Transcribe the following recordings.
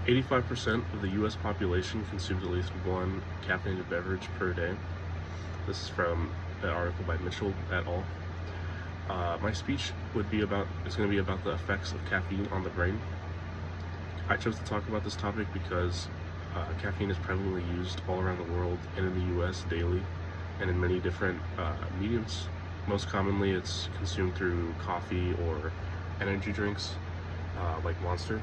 85% of the US population consumes at least one caffeinated beverage per day. This is from an article by Mitchell et al. My speech is going to be about the effects of caffeine on the brain. I chose to talk about this topic because caffeine is prevalently used all around the world and in the US daily and in many different mediums. Most commonly it's consumed through coffee or energy drinks like Monster.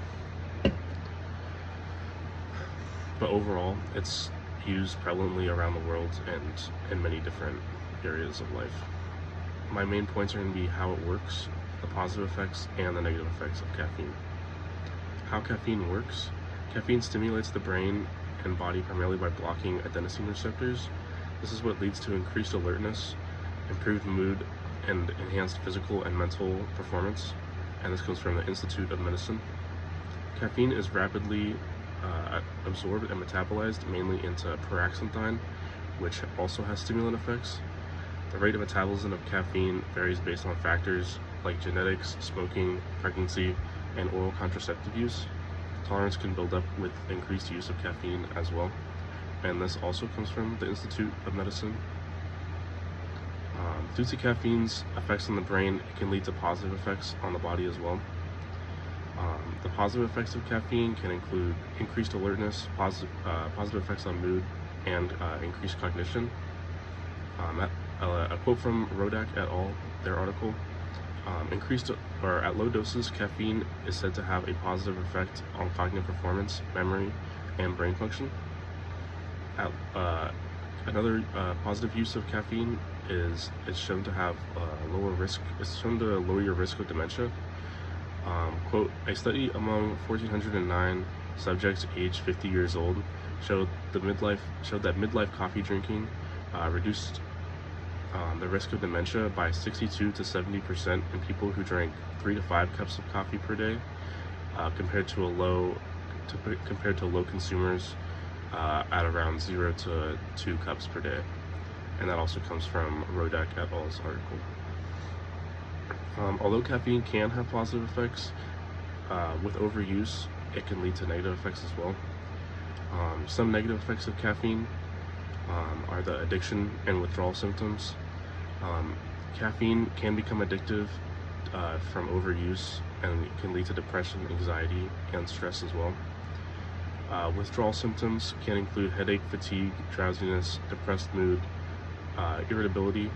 But overall, it's used prevalently around the world and in many different areas of life. My main points are going to be how it works, the positive effects, and the negative effects of caffeine. How caffeine works. Caffeine stimulates the brain and body primarily by blocking adenosine receptors. This is what leads to increased alertness, improved mood, and enhanced physical and mental performance. And this comes from the Institute of Medicine. Caffeine is rapidly absorbed and metabolized mainly into paraxanthine, which also has stimulant effects. The rate of metabolism of caffeine varies based on factors like genetics, smoking, pregnancy, and oral contraceptive use. Tolerance can build up with increased use of caffeine as well. And this also comes from the Institute of Medicine. Due to caffeine's effects on the brain, it can lead to positive effects on the body as well. The positive effects of caffeine can include increased alertness, positive effects on mood, and increased cognition. A quote from Rodak et al., their article, at low doses, caffeine is said to have a positive effect on cognitive performance, memory, and brain function. Another positive use of caffeine is it's shown to have lower risk. It's shown to lower your risk of dementia. Quote, a study among 1,409 subjects aged 50 years old showed that midlife coffee drinking reduced the risk of dementia by 62 to 70% in people who drank 3 to 5 cups of coffee per day, compared to low consumers at around 0 to 2 cups per day. And that also comes from Rodak et al.'s article. Although caffeine can have positive effects, with overuse, it can lead to negative effects as well. Some negative effects of caffeine are the addiction and withdrawal symptoms. Caffeine can become addictive from overuse, and it can lead to depression, anxiety, and stress as well. Withdrawal symptoms can include headache, fatigue, drowsiness, depressed mood, irritability,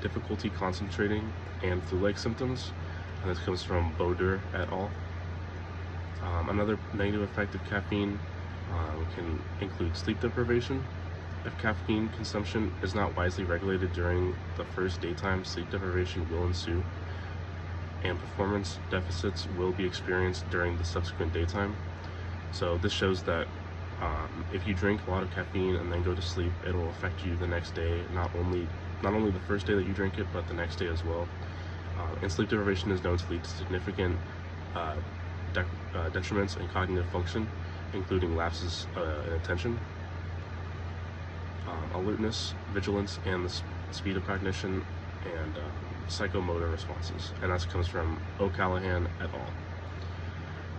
difficulty concentrating, and flu-like symptoms. And this comes from Boder et al. Another negative effect of caffeine can include sleep deprivation. If caffeine consumption is not wisely regulated during the first daytime, sleep deprivation will ensue, and performance deficits will be experienced during the subsequent daytime. So this shows that if you drink a lot of caffeine and then go to sleep, it will affect you the next day, not only the first day that you drink it, but the next day as well. And sleep deprivation is known to lead to significant detriments in cognitive function, including lapses in attention, alertness, vigilance, and the speed of cognition, and psychomotor responses. And that comes from O'Callaghan et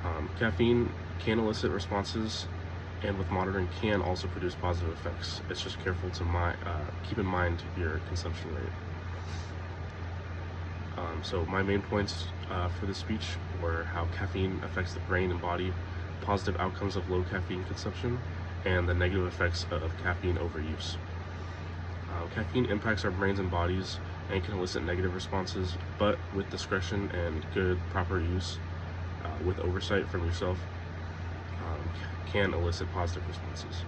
al. Caffeine can elicit responses, and with monitoring can also produce positive effects. It's just careful to keep in mind your consumption rate. So my main points for this speech were how caffeine affects the brain and body, positive outcomes of low caffeine consumption, and the negative effects of caffeine overuse. Caffeine impacts our brains and bodies and can elicit negative responses, but with discretion and good, proper use, with oversight from yourself, can elicit positive responses.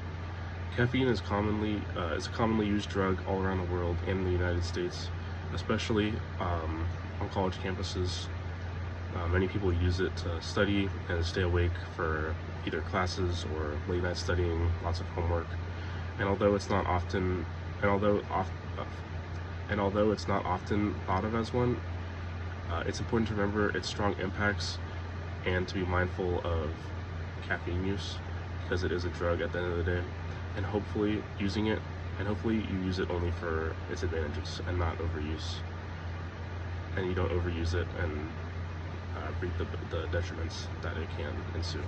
Caffeine is a commonly used drug all around the world and in the United States, especially on college campuses. Many people use it to study and stay awake for either classes or late night studying, lots of homework. And although it's not often thought of as one, it's important to remember its strong impacts and to be mindful of caffeine use, because it is a drug at the end of the day, and hopefully you use it only for its advantages and not overuse, and you don't overuse it and reap the detriments that it can ensue.